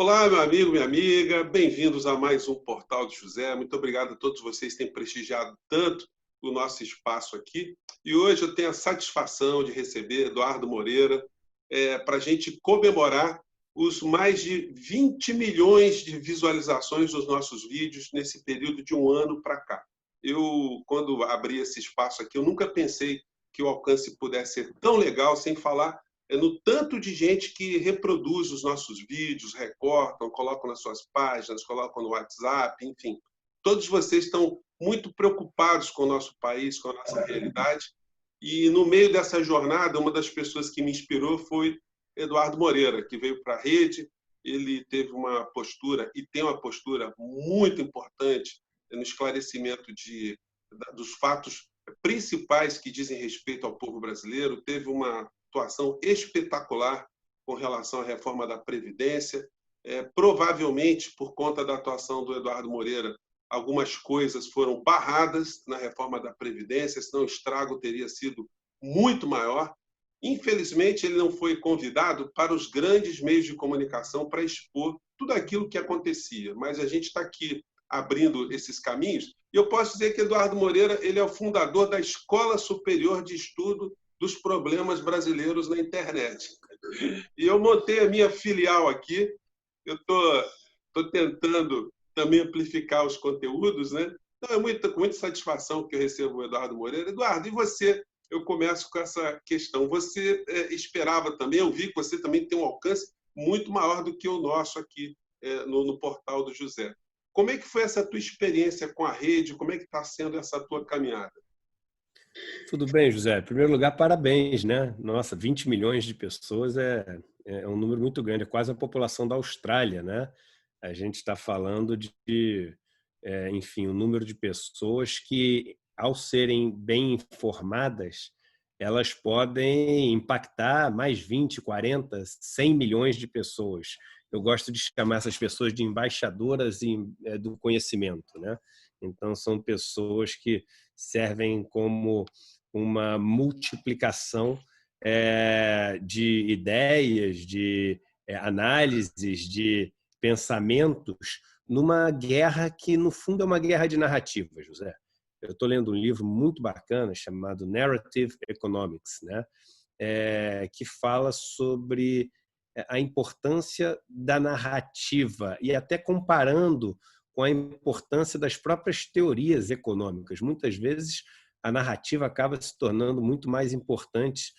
Olá, meu amigo, minha amiga, bem-vindos a mais um Portal de José. Muito obrigado a todos vocês que têm prestigiado tanto o nosso espaço aqui. E hoje eu tenho a satisfação de receber Eduardo Moreira para a gente comemorar os mais de 20 milhões de visualizações dos nossos vídeos nesse período de um ano para cá. Quando abri esse espaço aqui, eu nunca pensei que o alcance pudesse ser tão legal, sem falar no tanto de gente que reproduz os nossos vídeos, recortam, colocam nas suas páginas, colocam no WhatsApp, enfim. Todos vocês estão muito preocupados com o nosso país, com a nossa realidade. E no meio dessa jornada, uma das pessoas que me inspirou foi Eduardo Moreira, que veio para a rede. Ele teve uma postura, e tem uma postura muito importante no esclarecimento dos fatos principais que dizem respeito ao povo brasileiro. Teve uma atuação espetacular com relação à reforma da Previdência. Provavelmente, por conta da atuação do Eduardo Moreira, algumas coisas foram barradas na reforma da Previdência, senão o estrago teria sido muito maior. Infelizmente, ele não foi convidado para os grandes meios de comunicação para expor tudo aquilo que acontecia, mas a gente está aqui abrindo esses caminhos. E eu posso dizer que Eduardo Moreira ele é o fundador da Escola Superior de Estudo dos Problemas Brasileiros na Internet. E eu montei a minha filial aqui. Eu estou tentando também amplificar os conteúdos, né? Então, com muita satisfação que eu recebo o Eduardo Moreira. Eduardo, e você? Eu começo com essa questão. Você esperava também, eu vi que você também tem um alcance muito maior do que o nosso aqui no Portal do José. Como é que foi essa tua experiência com a rede? Como é que está sendo essa tua caminhada? Tudo bem, José. Em primeiro lugar, parabéns, né? Nossa, 20 milhões de pessoas é um número muito grande, é quase a população da Austrália, né? A gente está falando enfim, um número de pessoas que, ao serem bem informadas, elas podem impactar mais 20, 40, 100 milhões de pessoas. Eu gosto de chamar essas pessoas de embaixadoras do conhecimento, né? Então, são pessoas que servem como uma multiplicação de ideias, de análises, de pensamentos, numa guerra que, no fundo, é uma guerra de narrativa, José. Eu estou lendo um livro muito bacana chamado Narrative Economics, né? Que fala sobre a importância da narrativa e até comparando com a importância das próprias teorias econômicas. Muitas vezes, a narrativa acaba se tornando muito mais importante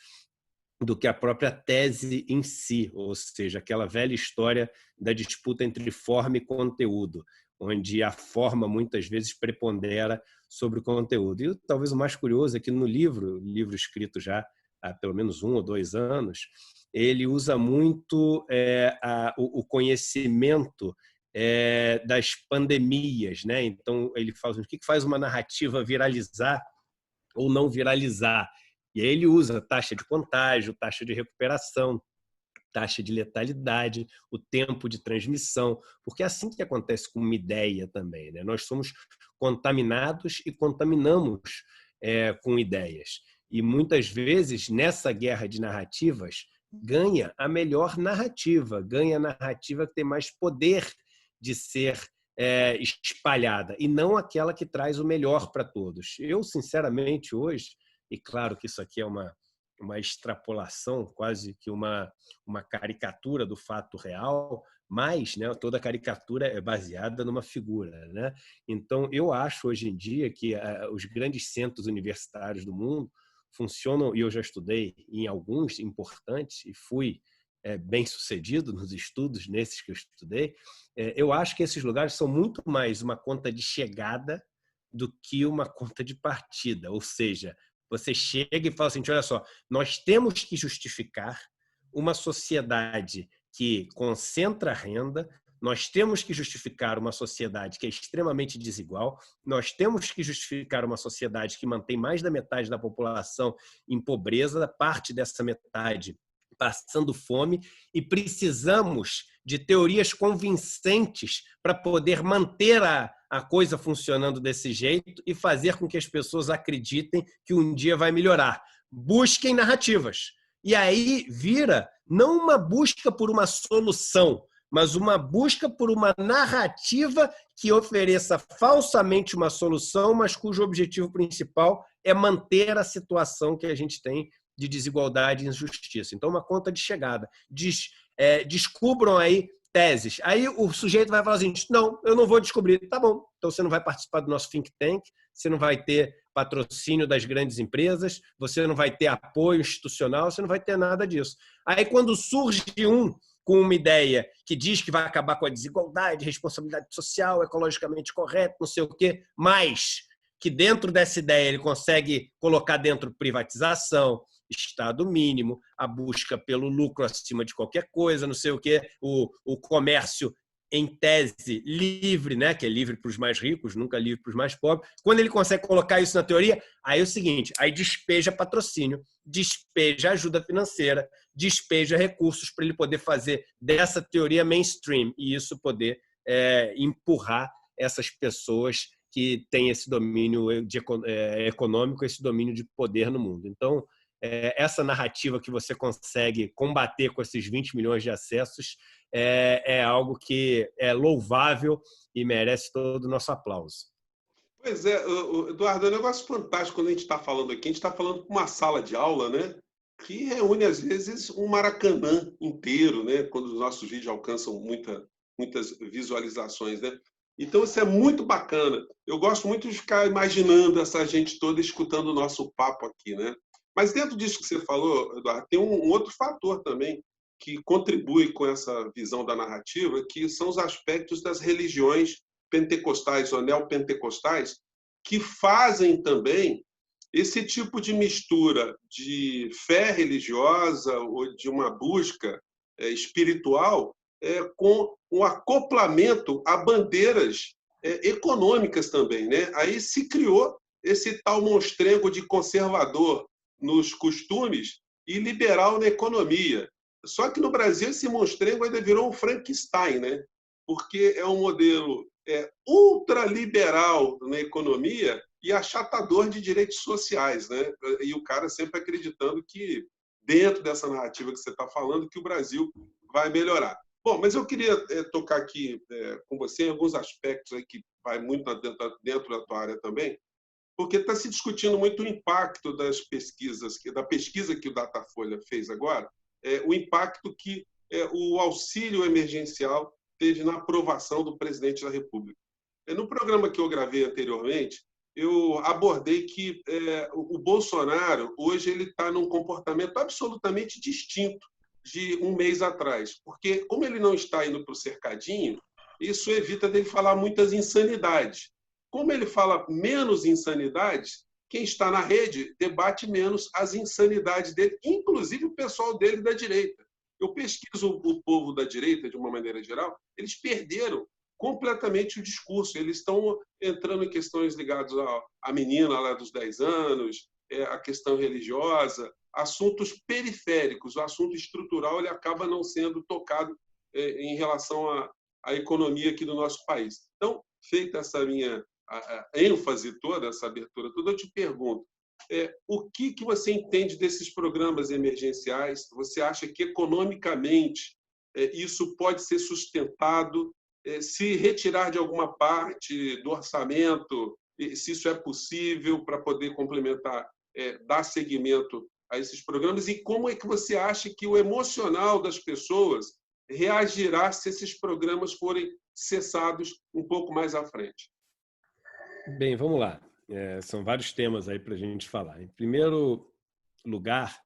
do que a própria tese em si, ou seja, aquela velha história da disputa entre forma e conteúdo, onde a forma muitas vezes prepondera sobre o conteúdo. E talvez o mais curioso é que no livro escrito já há pelo menos 1 ou 2 anos, ele usa muito o conhecimento das pandemias, né? Então ele fala assim, o que faz uma narrativa viralizar ou não viralizar? E aí ele usa taxa de contágio, taxa de recuperação, taxa de letalidade, o tempo de transmissão, porque é assim que acontece com uma ideia também, né? Nós somos contaminados e contaminamos com ideias. E muitas vezes, nessa guerra de narrativas, ganha a melhor narrativa, ganha a narrativa que tem mais poder de ser espalhada, e não aquela que traz o melhor para todos. Eu, sinceramente, hoje, e claro que isso aqui é uma extrapolação, quase que uma caricatura do fato real, mas, né, toda caricatura é baseada numa figura, né? Então, eu acho hoje em dia que os grandes centros universitários do mundo funcionam, e eu já estudei em alguns importantes e fui bem sucedido nos estudos nesses que eu estudei. Eu acho que esses lugares são muito mais uma conta de chegada do que uma conta de partida, ou seja, você chega e fala assim, olha só, nós temos que justificar uma sociedade que concentra renda, nós temos que justificar uma sociedade que é extremamente desigual, nós temos que justificar uma sociedade que mantém mais da metade da população em pobreza, parte dessa metade passando fome, e precisamos de teorias convincentes para poder manter a coisa funcionando desse jeito e fazer com que as pessoas acreditem que um dia vai melhorar. Busquem narrativas. E aí vira não uma busca por uma solução, mas uma busca por uma narrativa que ofereça falsamente uma solução, mas cujo objetivo principal é manter a situação que a gente tem de desigualdade e injustiça. Então, uma conta de chegada. Descubram aí teses. Aí o sujeito vai falar assim, não, eu não vou descobrir. Tá bom, então você não vai participar do nosso think tank, você não vai ter patrocínio das grandes empresas, você não vai ter apoio institucional, você não vai ter nada disso. Aí quando surge com uma ideia que diz que vai acabar com a desigualdade, responsabilidade social, ecologicamente correto, não sei o quê, mas que dentro dessa ideia ele consegue colocar dentro privatização, Estado mínimo, a busca pelo lucro acima de qualquer coisa, não sei o quê, o comércio em tese livre, né, que é livre para os mais ricos, nunca livre para os mais pobres. Quando ele consegue colocar isso na teoria, aí é o seguinte, aí despeja patrocínio, despeja ajuda financeira, despeja recursos para ele poder fazer dessa teoria mainstream e isso poder empurrar essas pessoas que têm esse domínio econômico, esse domínio de poder no mundo. Então, essa narrativa que você consegue combater com esses 20 milhões de acessos é algo que é louvável e merece todo o nosso aplauso. Pois é, Eduardo, é um negócio fantástico quando a gente está falando aqui. A gente está falando com uma sala de aula, né? Que reúne, às vezes, um Maracanã inteiro, né? Quando os nossos vídeos alcançam muitas visualizações, né? Então, isso é muito bacana. Eu gosto muito de ficar imaginando essa gente toda escutando o nosso papo aqui, né? Mas dentro disso que você falou, Eduardo, tem um outro fator também que contribui com essa visão da narrativa, que são os aspectos das religiões pentecostais ou neopentecostais, que fazem também esse tipo de mistura de fé religiosa ou de uma busca espiritual com um acoplamento a bandeiras econômicas também, né? Aí se criou esse tal monstrengo de conservador nos costumes e liberal na economia. Só que no Brasil esse monstrengo ainda virou um Frankenstein, né? Porque é um modelo ultraliberal na economia e achatador de direitos sociais, né? E o cara sempre acreditando que, dentro dessa narrativa que você está falando, que o Brasil vai melhorar. Bom, mas eu queria tocar aqui com você em alguns aspectos aí que vai muito dentro da tua área também, porque está se discutindo muito o impacto das pesquisas, da pesquisa que o Datafolha fez agora, o impacto que o auxílio emergencial teve na aprovação do presidente da República. No programa que eu gravei anteriormente, eu abordei que o Bolsonaro, hoje, ele está num comportamento absolutamente distinto de um mês atrás, porque, como ele não está indo para o cercadinho, isso evita dele falar muitas insanidades. Como ele fala menos insanidades, quem está na rede debate menos as insanidades dele, inclusive o pessoal dele da direita. Eu pesquiso o povo da direita, de uma maneira geral, eles perderam completamente o discurso. Eles estão entrando em questões ligadas à menina lá dos 10 anos, a questão religiosa, assuntos periféricos. O assunto estrutural ele acaba não sendo tocado em relação à economia aqui do nosso país. Então, feita essa minha a ênfase toda, essa abertura toda, eu te pergunto, o que você entende desses programas emergenciais? Você acha que, economicamente, isso pode ser sustentado? Se retirar de alguma parte do orçamento, se isso é possível para poder complementar, dar seguimento a esses programas? E como é que você acha que o emocional das pessoas reagirá se esses programas forem cessados um pouco mais à frente? Bem, vamos lá. São vários temas aí para a gente falar. Em primeiro lugar,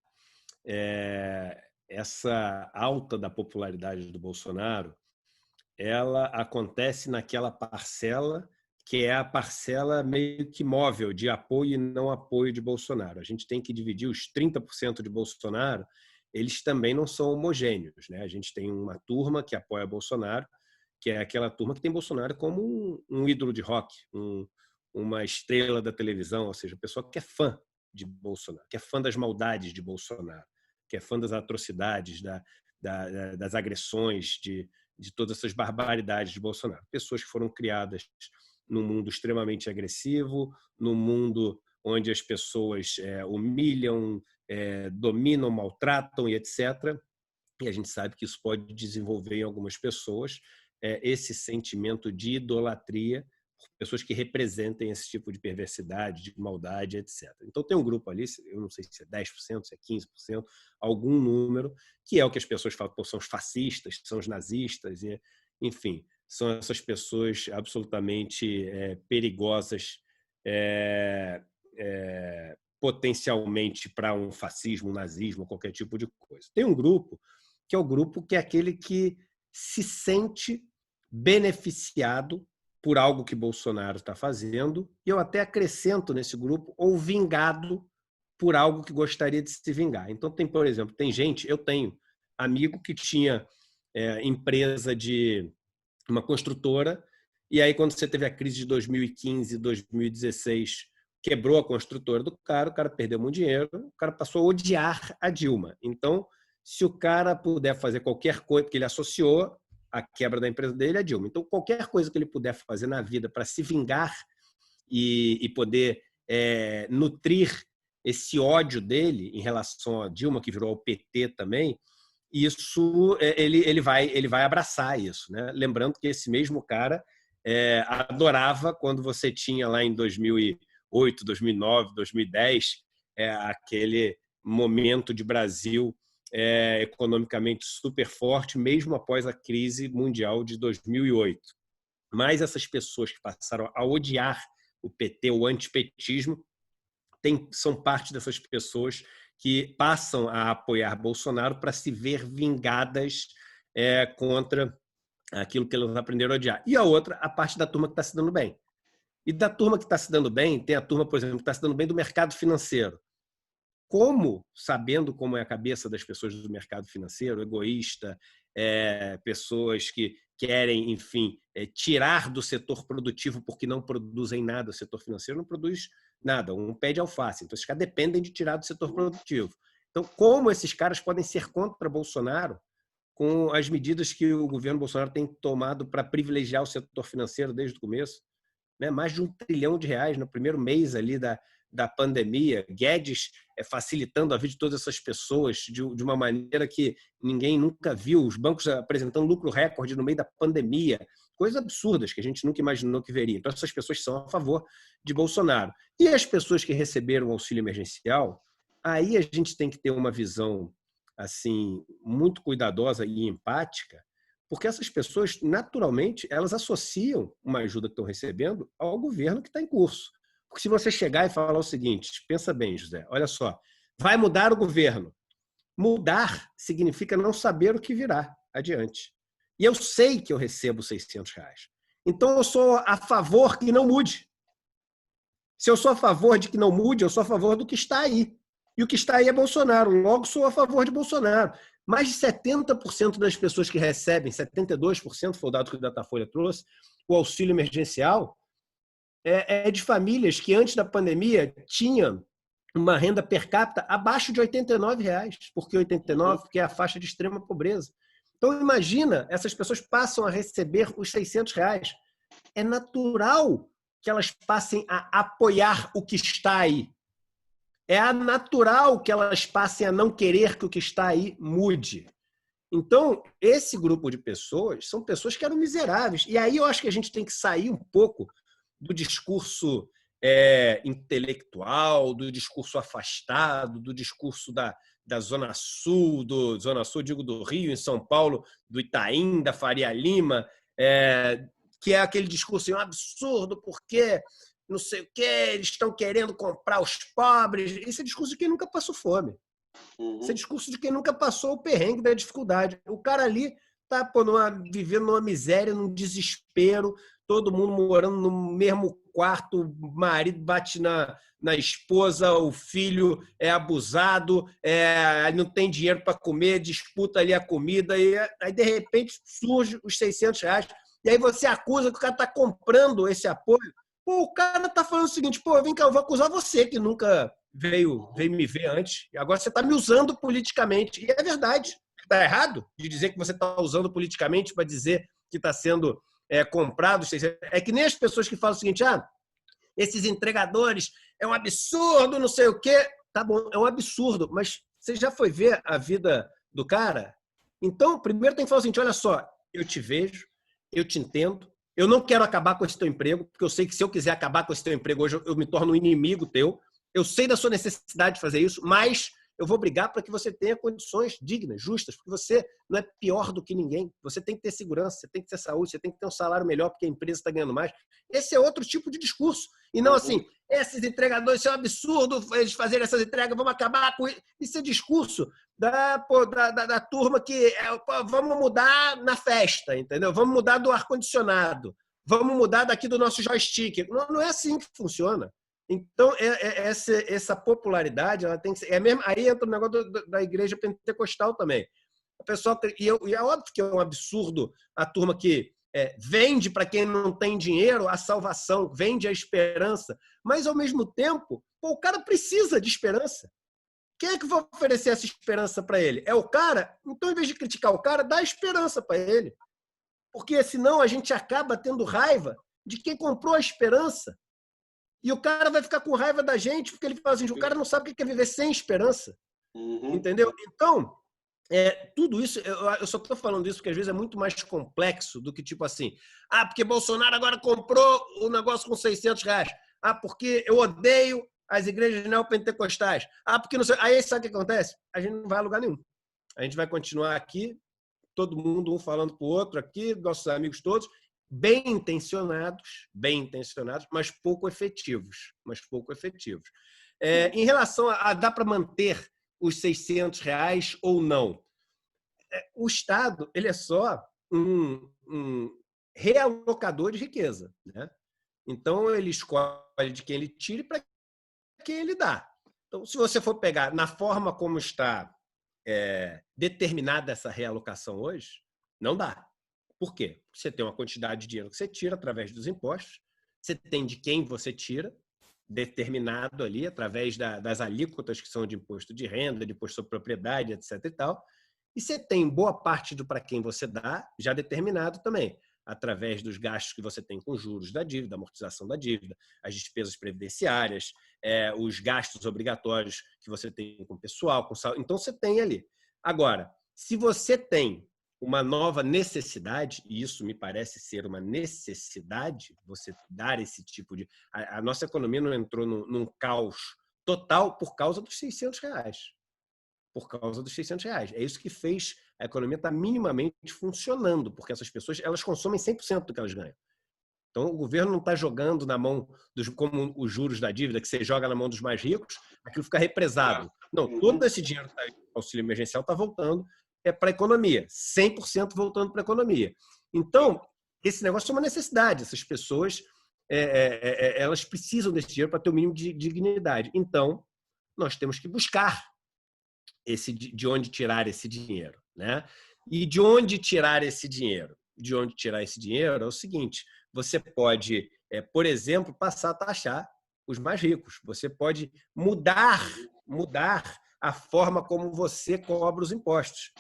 essa alta da popularidade do Bolsonaro, ela acontece naquela parcela que é a parcela meio que móvel de apoio e não apoio de Bolsonaro. A gente tem que dividir os 30% de Bolsonaro, eles também não são homogêneos, né? A gente tem uma turma que apoia Bolsonaro, que é aquela turma que tem Bolsonaro como um ídolo de rock, uma estrela da televisão, ou seja, a pessoa que é fã de Bolsonaro, que é fã das maldades de Bolsonaro, que é fã das atrocidades, das agressões, de todas essas barbaridades de Bolsonaro. Pessoas que foram criadas num mundo extremamente agressivo, num mundo onde as pessoas humilham, dominam, maltratam e etc. e a gente sabe que isso pode desenvolver em algumas pessoas esse sentimento de idolatria por pessoas que representem esse tipo de perversidade, de maldade, etc. Então tem um grupo ali, eu não sei se é 10%, se é 15%, algum número, que é o que as pessoas falam, são os fascistas, são os nazistas, enfim, são essas pessoas absolutamente perigosas, potencialmente para um fascismo, um nazismo, qualquer tipo de coisa. Tem um grupo que é o grupo que é aquele que se sente beneficiado por algo que Bolsonaro está fazendo, e eu até acrescento nesse grupo, ou vingado por algo que gostaria de se vingar. Então, tem, por exemplo, tem gente, eu tenho amigo que tinha empresa de uma construtora, e aí quando você teve a crise de 2015, 2016, quebrou a construtora do cara, o cara perdeu muito dinheiro, o cara passou a odiar a Dilma. Então, se o cara puder fazer qualquer coisa, porque ele associou a quebra da empresa dele a Dilma. Então, qualquer coisa que ele puder fazer na vida para se vingar e poder nutrir esse ódio dele em relação a Dilma, que virou o PT também, isso ele vai abraçar isso, né? Lembrando que esse mesmo cara adorava quando você tinha lá em 2008, 2009, 2010 aquele momento de Brasil economicamente super forte, mesmo após a crise mundial de 2008. Mas essas pessoas que passaram a odiar o PT, o antipetismo, são parte dessas pessoas que passam a apoiar Bolsonaro para se ver vingadas contra aquilo que elas aprenderam a odiar. E a outra, a parte da turma que está se dando bem. E da turma que está se dando bem, tem a turma, por exemplo, que está se dando bem do mercado financeiro. Sabendo como é a cabeça das pessoas do mercado financeiro, egoísta, pessoas que querem, enfim, tirar do setor produtivo porque não produzem nada, o setor financeiro não produz nada, um pé de alface. Então, esses caras dependem de tirar do setor produtivo. Então, como esses caras podem ser contra Bolsonaro com as medidas que o governo Bolsonaro tem tomado para privilegiar o setor financeiro desde o começo? Né? Mais de R$1 trilhão no primeiro mês ali da pandemia, Guedes facilitando a vida de todas essas pessoas de uma maneira que ninguém nunca viu, os bancos apresentando lucro recorde no meio da pandemia, coisas absurdas que a gente nunca imaginou que veria. Então, essas pessoas são a favor de Bolsonaro. E as pessoas que receberam o auxílio emergencial, aí a gente tem que ter uma visão assim muito cuidadosa e empática, porque essas pessoas, naturalmente, elas associam uma ajuda que estão recebendo ao governo que está em curso. Porque se você chegar e falar o seguinte, pensa bem, José, olha só, vai mudar o governo. Mudar significa não saber o que virá adiante. E eu sei que eu recebo R$600. Então, eu sou a favor que não mude. Se eu sou a favor de que não mude, eu sou a favor do que está aí. E o que está aí é Bolsonaro. Logo, sou a favor de Bolsonaro. Mais de 70% das pessoas que recebem, 72% foi o dado que o Datafolha trouxe, o auxílio emergencial, é de famílias que antes da pandemia tinham uma renda per capita abaixo de R$89. Por que 89? Porque é a faixa de extrema pobreza. Então, imagina, essas pessoas passam a receber os R$600. É natural que elas passem a apoiar o que está aí. É natural que elas passem a não querer que o que está aí mude. Então, esse grupo de pessoas são pessoas que eram miseráveis. E aí eu acho que a gente tem que sair um pouco do discurso intelectual, do discurso afastado, do discurso da Zona Sul, digo, do Rio, em São Paulo, do Itaim, da Faria Lima, que é aquele discurso um absurdo, porque não sei o quê, eles estão querendo comprar os pobres. Esse é discurso de quem nunca passou fome. Esse é discurso de quem nunca passou o perrengue da dificuldade. O cara ali está vivendo numa miséria, num desespero, todo mundo morando no mesmo quarto, o marido bate na esposa, o filho é abusado, não tem dinheiro para comer, disputa ali a comida, e aí de repente surge os R$600, e aí você acusa que o cara está comprando esse apoio. Pô, o cara está falando o seguinte, vem cá, eu vou acusar você que nunca veio me ver antes, e agora você está me usando politicamente. E é verdade, está errado de dizer que você está usando politicamente para dizer que está sendo comprado. É que nem as pessoas que falam o seguinte, esses entregadores é um absurdo, não sei o quê. Tá bom, é um absurdo, mas você já foi ver a vida do cara? Então, primeiro tem que falar assim, olha só, eu te vejo, eu te entendo, eu não quero acabar com esse teu emprego, porque eu sei que se eu quiser acabar com esse teu emprego hoje, eu me torno um inimigo teu. Eu sei da sua necessidade de fazer isso, mas eu vou brigar para que você tenha condições dignas, justas, porque você não é pior do que ninguém. Você tem que ter segurança, você tem que ter saúde, você tem que ter um salário melhor porque a empresa está ganhando mais. Esse é outro tipo de discurso. E não assim, esses entregadores, isso é um absurdo eles fazerem essas entregas, vamos acabar com isso. Isso é discurso da turma que vamos mudar na festa, entendeu? Vamos mudar do ar-condicionado, vamos mudar daqui do nosso joystick. Não é assim que funciona. Então, essa popularidade, ela tem que ser. Aí entra o negócio da igreja pentecostal também. O pessoal, e é óbvio que é um absurdo a turma que vende para quem não tem dinheiro a salvação, vende a esperança, mas, ao mesmo tempo, o cara precisa de esperança. Quem é que vai oferecer essa esperança para ele? É o cara? Então, em vez de criticar o cara, dá esperança para ele. Porque, senão, a gente acaba tendo raiva de quem comprou a esperança. E o cara vai ficar com raiva da gente porque ele fala assim, o cara não sabe o que é viver sem esperança. Entendeu? Então, tudo isso, eu só estou falando isso porque às vezes é muito mais complexo do que tipo assim, porque Bolsonaro agora comprou o negócio com R$600. Porque eu odeio as igrejas neopentecostais. Porque não sei. Aí sabe o que acontece? A gente não vai a lugar nenhum. A gente vai continuar aqui, todo mundo um falando para o outro aqui, nossos amigos todos, bem intencionados, mas pouco efetivos. Em relação a dá para manter os R$600 ou não? O Estado ele é só um realocador de riqueza, né? Então, ele escolhe de quem ele tira e para quem ele dá. Então, se você for pegar na forma como está determinada essa realocação hoje, não dá. Por quê? Porque você tem uma quantidade de dinheiro que você tira através dos impostos, você tem de quem você tira, determinado ali, através das alíquotas que são de imposto de renda, de imposto sobre propriedade, etc. e tal, e você tem boa parte do para quem você dá, já determinado também, através dos gastos que você tem com juros da dívida, amortização da dívida, as despesas previdenciárias, os gastos obrigatórios que você tem com o pessoal, com saúde. Então, você tem ali. Agora, se você tem uma nova necessidade, e isso me parece ser uma necessidade, você dar esse tipo de... A nossa economia não entrou num caos total por causa dos R$600. Por causa dos R$600. É isso que fez a economia estar minimamente funcionando, porque essas pessoas elas consomem 100% do que elas ganham. Então, o governo não está jogando na mão, como os juros da dívida, que você joga na mão dos mais ricos, aquilo fica represado. Não, todo esse dinheiro que está aí, auxílio emergencial está voltando para a economia, 100% voltando para a economia. Então, esse negócio é uma necessidade. Essas pessoas elas precisam desse dinheiro para ter o mínimo de dignidade. Então, nós temos que buscar de onde tirar esse dinheiro, né? E de onde tirar esse dinheiro? De onde tirar esse dinheiro é o seguinte: você pode, por exemplo, passar a taxar os mais ricos. Você pode mudar a forma como você cobra os impostos.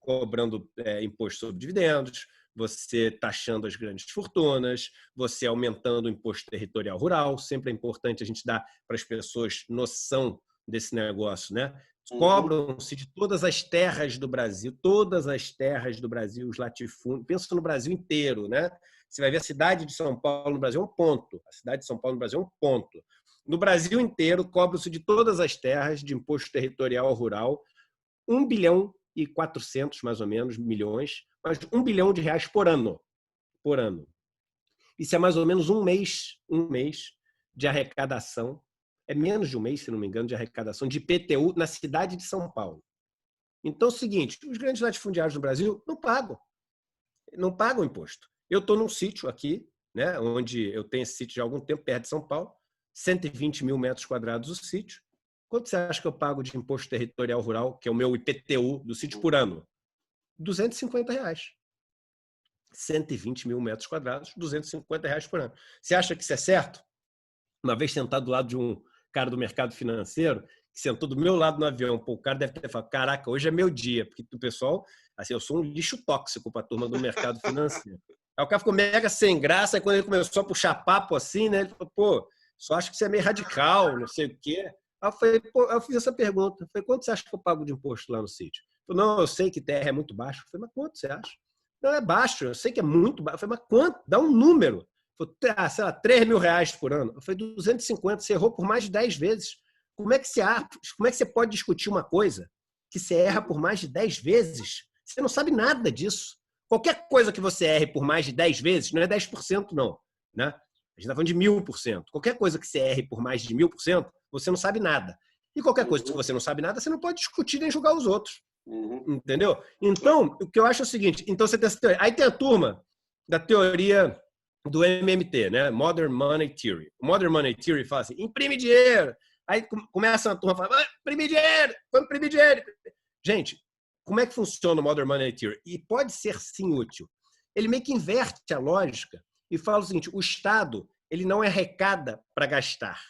Cobrando imposto sobre dividendos, você taxando as grandes fortunas, você aumentando o imposto territorial rural. Sempre é importante a gente dar para as pessoas noção desse negócio, né? Cobram-se de todas as terras do Brasil, os latifúndios. Pensa no Brasil inteiro, né? Você vai ver a cidade de São Paulo no Brasil é um ponto. A cidade de São Paulo no Brasil é um ponto. No Brasil inteiro, cobram-se de todas as terras de imposto territorial rural 1 bilhão e 400, mais ou menos, milhões, mas 1 bilhão de reais por ano. Por ano. Isso é mais ou menos um mês de arrecadação. É menos de um mês, se não me engano, de arrecadação de IPTU na cidade de São Paulo. Então é o seguinte, os grandes latifundiários no Brasil não pagam imposto. Eu estou num sítio aqui, né, onde eu tenho esse sítio já há algum tempo, perto de São Paulo, 120 mil metros quadrados o sítio. Quanto você acha que eu pago de imposto territorial rural, que é o meu IPTU do sítio por ano? R$250. 120 mil metros quadrados, R$250 por ano. Você acha que isso é certo? Uma vez sentado do lado de um cara do mercado financeiro, que sentou do meu lado no avião, o cara deve ter falado, caraca, hoje é meu dia, porque o pessoal, assim, eu sou um lixo tóxico para a turma do mercado financeiro. Aí o cara ficou mega sem graça, aí quando ele começou a puxar papo assim, né, ele falou, só acho que você é meio radical, não sei o quê. Aí eu falei, eu fiz essa pergunta, quanto você acha que eu pago de imposto lá no sítio? Falou, não, eu sei que TR é muito baixo. Eu falei, mas quanto você acha? Não, é baixo, eu sei que é muito baixo. Eu falei, mas quanto? Dá um número. Falei, sei lá, 3 mil reais por ano. Eu falei, 250, você errou por mais de 10 vezes. Como é que você pode discutir uma coisa que você erra por mais de 10 vezes? Você não sabe nada disso. Qualquer coisa que você erre por mais de 10 vezes, não é 10%, não. Né? A gente está falando de 1000%. Qualquer coisa que você erre por mais de 1000%, você não sabe nada. E qualquer coisa que você não sabe nada, você não pode discutir nem julgar os outros. Entendeu? Então, o que eu acho é o seguinte, então você tem essa teoria. Aí tem a turma da teoria do MMT, né? Modern Money Theory. O Modern Money Theory fala assim, imprime dinheiro. Aí começa a turma a falar, imprime dinheiro, vamos imprimir dinheiro. Gente, como é que funciona o Modern Money Theory? E pode ser sim útil. Ele meio que inverte a lógica e fala o seguinte, o Estado ele não arrecada para gastar.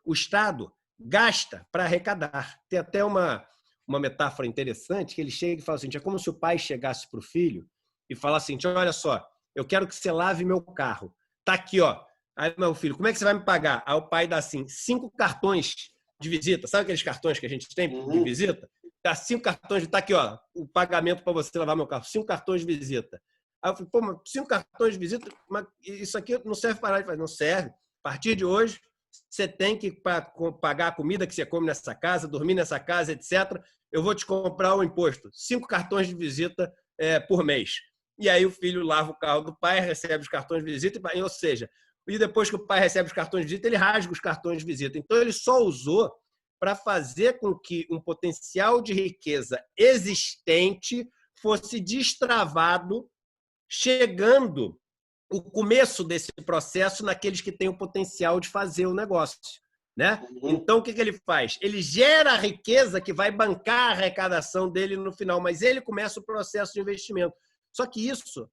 O Estado gasta para arrecadar. Tem até uma metáfora interessante que ele chega e fala assim, é como se o pai chegasse para o filho e falasse assim, olha só, eu quero que você lave meu carro. Tá aqui, ó. Aí, meu filho, como é que você vai me pagar? Aí o pai dá assim, 5 cartões de visita. Sabe aqueles cartões que a gente tem de visita? Dá 5 cartões, tá aqui, ó, o pagamento para você lavar meu carro. 5 cartões de visita. Aí eu falei, pô, mas 5 cartões de visita, mas isso aqui não serve para nada. Ele falou, não serve. A partir de hoje, você tem que pagar a comida que você come nessa casa, dormir nessa casa, etc. Eu vou te comprar o imposto. 5 cartões de visita por mês. E aí o filho lava o carro do pai, recebe os cartões de visita, ou seja, e depois que o pai recebe os cartões de visita, ele rasga os cartões de visita. Então, ele só usou para fazer com que um potencial de riqueza existente fosse destravado, chegando o começo desse processo naqueles que têm o potencial de fazer o negócio. Né? Então, o que ele faz? Ele gera a riqueza que vai bancar a arrecadação dele no final, mas ele começa o processo de investimento. Só que isso,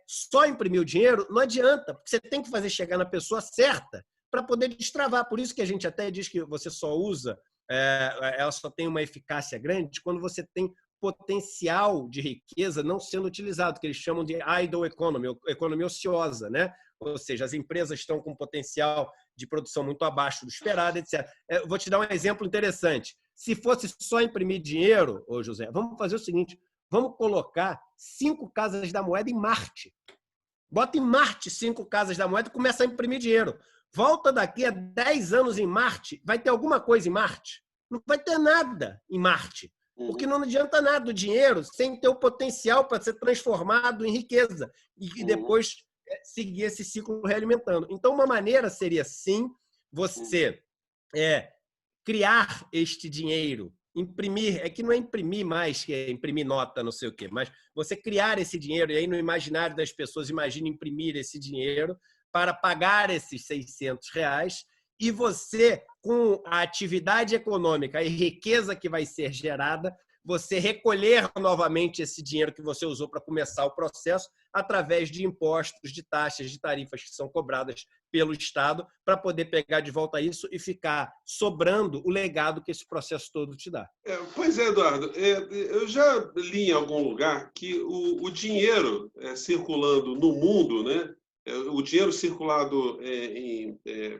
só imprimir o dinheiro não adianta, porque você tem que fazer chegar na pessoa certa para poder destravar. Por isso que a gente até diz que você só usa, ela só tem uma eficácia grande quando você tem potencial de riqueza não sendo utilizado, que eles chamam de idle economy, economia ociosa, né? Ou seja, as empresas estão com potencial de produção muito abaixo do esperado, etc. Eu vou te dar um exemplo interessante. Se fosse só imprimir dinheiro, ô José, vamos fazer o seguinte, vamos colocar 5 casas da moeda em Marte. Bota em Marte 5 casas da moeda e começa a imprimir dinheiro. Volta daqui a 10 anos em Marte, vai ter alguma coisa em Marte? Não vai ter nada em Marte. Porque não adianta nada o dinheiro sem ter o potencial para ser transformado em riqueza e depois seguir esse ciclo realimentando. Então, uma maneira seria, sim, você criar este dinheiro, imprimir, que não é imprimir mais, que é imprimir nota, não sei o quê, mas você criar esse dinheiro, e aí no imaginário das pessoas, imagine imprimir esse dinheiro para pagar esses R$600, e você, com a atividade econômica e riqueza que vai ser gerada, você recolher novamente esse dinheiro que você usou para começar o processo através de impostos, de taxas, de tarifas que são cobradas pelo Estado para poder pegar de volta isso e ficar sobrando o legado que esse processo todo te dá. Pois é, Eduardo. Eu já li em algum lugar que o dinheiro circulando no mundo, né? O dinheiro circulado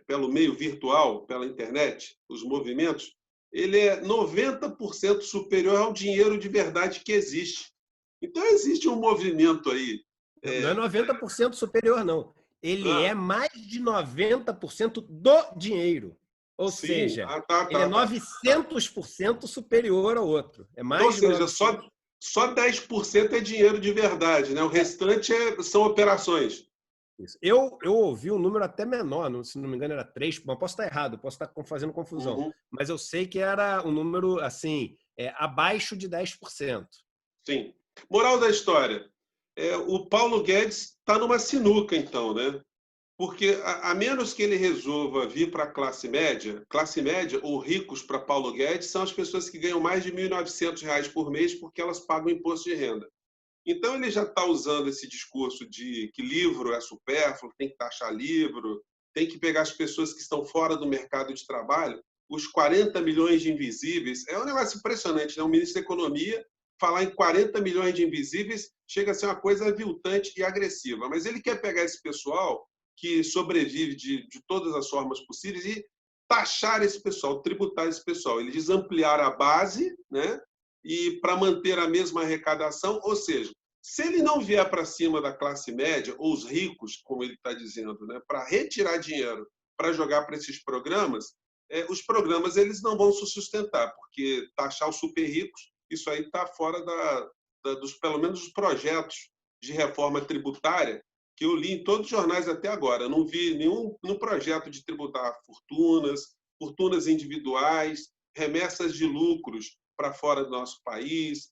pelo meio virtual, pela internet, os movimentos, ele é 90% superior ao dinheiro de verdade que existe. Então, existe um movimento aí. Não é 90% superior, não. Ele é mais de 90% do dinheiro. Ou seja, ele é 900% superior ao outro. É mais Ou seja, só 10% é dinheiro de verdade, né? O restante são operações. Isso. Eu ouvi um número até menor, se não me engano era 3, mas posso estar errado, posso estar fazendo confusão. Mas eu sei que era um número assim, abaixo de 10%. Sim. Moral da história. O Paulo Guedes está numa sinuca, então, né? Porque a menos que ele resolva vir para a classe média ou ricos para Paulo Guedes são as pessoas que ganham mais de R$1.900 por mês porque elas pagam imposto de renda. Então, ele já está usando esse discurso de que livro é supérfluo, tem que taxar livro, tem que pegar as pessoas que estão fora do mercado de trabalho, os 40 milhões de invisíveis. É um negócio impressionante, né? O ministro da Economia falar em 40 milhões de invisíveis chega a ser uma coisa aviltante e agressiva. Mas ele quer pegar esse pessoal que sobrevive de todas as formas possíveis e taxar esse pessoal, tributar esse pessoal. Ele diz ampliar a base, né? e para manter a mesma arrecadação, ou seja, se ele não vier para cima da classe média, ou os ricos, como ele está dizendo, né, para retirar dinheiro para jogar para esses programas, os programas eles não vão se sustentar, porque taxar os super ricos, isso aí está fora dos, pelo menos, dos projetos de reforma tributária que eu li em todos os jornais até agora. Eu não vi nenhum projeto de tributar fortunas individuais, remessas de lucros para fora do nosso país,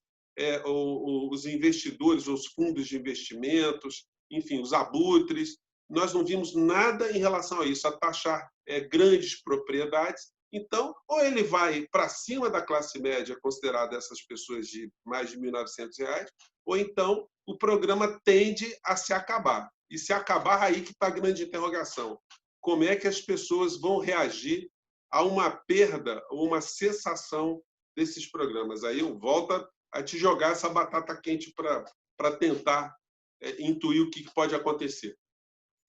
os investidores, os fundos de investimentos, enfim, os abutres. Nós não vimos nada em relação a isso, a taxar grandes propriedades. Então, ou ele vai para cima da classe média, considerada essas pessoas de mais de R$ 1.900, ou então o programa tende a se acabar. E se acabar, aí que está a grande interrogação. Como é que as pessoas vão reagir a uma perda ou uma cessação desses programas? Aí eu volto a te jogar essa batata quente para tentar intuir o que pode acontecer.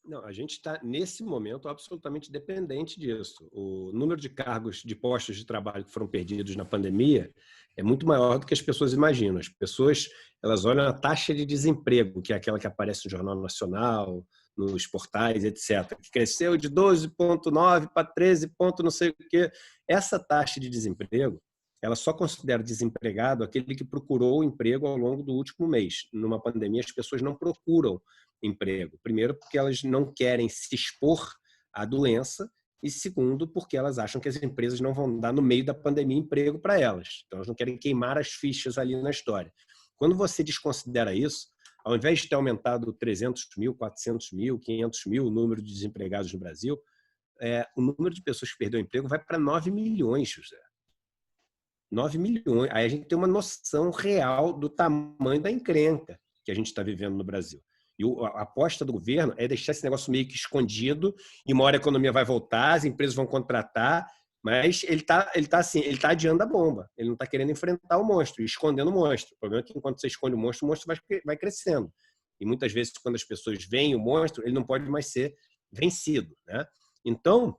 Não, a gente está, nesse momento, absolutamente dependente disso. O número de cargos, de postos de trabalho que foram perdidos na pandemia é muito maior do que as pessoas imaginam. As pessoas, elas olham a taxa de desemprego, que é aquela que aparece no Jornal Nacional, nos portais, etc., que cresceu de 12,9 para 13, não sei o quê. Essa taxa de desemprego, ela só considera desempregado aquele que procurou emprego ao longo do último mês. Numa pandemia, as pessoas não procuram emprego. Primeiro, porque elas não querem se expor à doença, e segundo, porque elas acham que as empresas não vão dar no meio da pandemia emprego para elas. Então, elas não querem queimar as fichas ali na história. Quando você desconsidera isso, ao invés de ter aumentado 300 mil, 400 mil, 500 mil o número de desempregados no Brasil, o número de pessoas que perdeu o emprego vai para 9 milhões, José. 9 milhões. Aí a gente tem uma noção real do tamanho da encrenca que a gente está vivendo no Brasil. E a aposta do governo é deixar esse negócio meio que escondido, e uma hora a economia vai voltar, as empresas vão contratar, mas ele tá adiando a bomba. Ele não está querendo enfrentar o monstro, escondendo o monstro. O problema é que enquanto você esconde o monstro vai crescendo. E muitas vezes, quando as pessoas veem o monstro, ele não pode mais ser vencido, né? Então,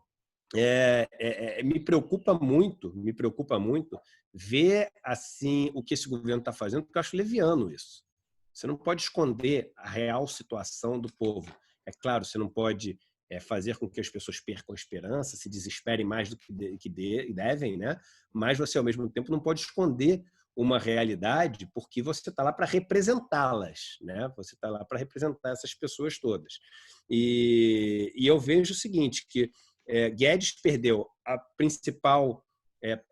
me preocupa muito ver assim o que esse governo está fazendo, porque eu acho leviano isso. Você não pode esconder a real situação do povo. É claro, você não pode fazer com que as pessoas percam a esperança, se desesperem mais do que devem, né? Mas você, ao mesmo tempo, não pode esconder uma realidade, porque você está lá para representá-las, né? Você está lá para representar essas pessoas todas. E eu vejo o seguinte, que Guedes perdeu a principal